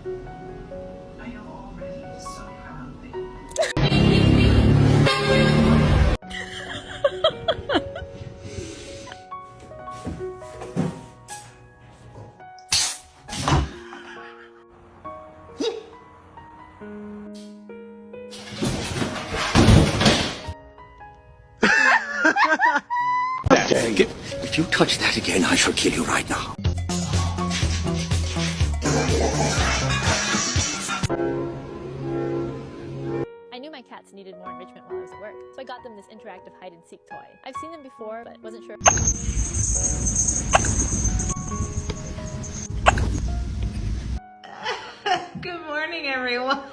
I am already so proud that If you touch that again, I shall kill you right now. I knew my cats needed more enrichment while I was at work, so I got them this interactive hide-and-seek toy. I've seen them before, but wasn't sure. Good morning, everyone.